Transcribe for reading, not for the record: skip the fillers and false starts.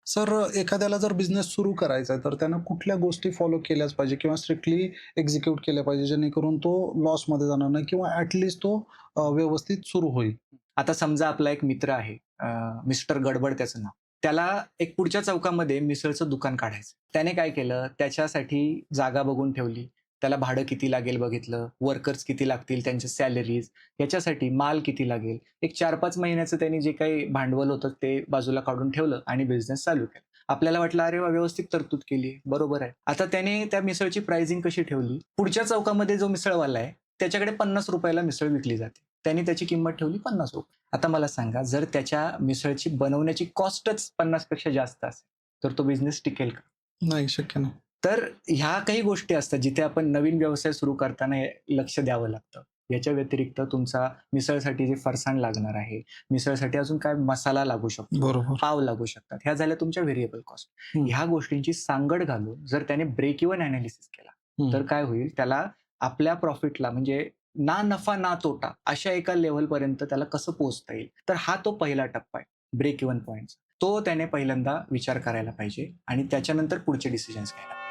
Sir, एखाद्याला जर business सुरू करायचा आहे, तर त्यानं कुठल्या गोष्टी फॉलो केल्याच पाहिजे किंवा स्ट्रिक्टली एक्झिक्यूट केल्या पाहिजे, जेणेकरून तो लॉसमध्ये जाणार नाही किंवा ॲटलीस्ट तो व्यवस्थित सुरू होईल? आता समजा आपला एक मित्र आहे, मिस्टर गडबड त्याचं नाव. त्याला एक पुढच्या चौकामध्ये मिसळचं दुकान काढायचं. त्याने काय केलं, त्याच्यासाठी जागा बघून ठेवली. त्याला भाडं किती लागेल बघितलं, वर्कर्स किती लागतील, त्यांच्या सॅलरीज, याच्यासाठी माल किती लागेल. एक 4-5 महिन्याचं त्यांनी जे काही भांडवल होतं ते बाजूला काढून ठेवलं आणि बिझनेस चालू केला. आपल्याला वाटलं, "अरे वाह! व्यवस्थित तरतूद केली बरोबर आहे." आता त्याने त्या मिसळची प्राइसिंग कशी ठेवली, पुढच्या चौकामध्ये जो मिसळवाला आहे, त्याच्याकडे ₹50 ला मिसळ विकली जाते. त्याने त्याची किंमत ठेवली ₹50. आता मला सांगा, जर त्याच्या मिसळची बनवण्याची कॉस्टच 50 पेक्षा जास्त असेल, तर तो बिझनेस टिकेल का? नाही, शक्य नाही. तर ह्या काही गोष्टी असतात, जिथे आपण नवीन व्यवसाय सुरू करताना हे लक्ष द्यावं लागतं. याच्या व्यतिरिक्त तुमचा मिसळसाठी जे फरसाण लागणार आहे, मिसळसाठी अजून काय मसाला लागू शकतो, बरोबर. पाव लागू शकतात. ह्या झाल्या तुमच्या व्हेरिएबल कॉस्ट. हं, ह्या गोष्टींची सांगड घालून जर त्याने ब्रेक इव्हन एनालिसिस केला, हं. तर काय होईल, त्याला आपल्या प्रॉफिटला म्हणजे ना नफा ना तोटा अशा एका लेव्हलपर्यंत त्याला कसं पोहोचता येईल. तर हा तो पहिला टप्पा आहे ब्रेक इव्हन पॉइंटचा. तो त्याने पहिल्यांदा विचार करायला पाहिजे आणि त्याच्यानंतर पुढचे डिसिजन्स घ्यायला पाहिजे.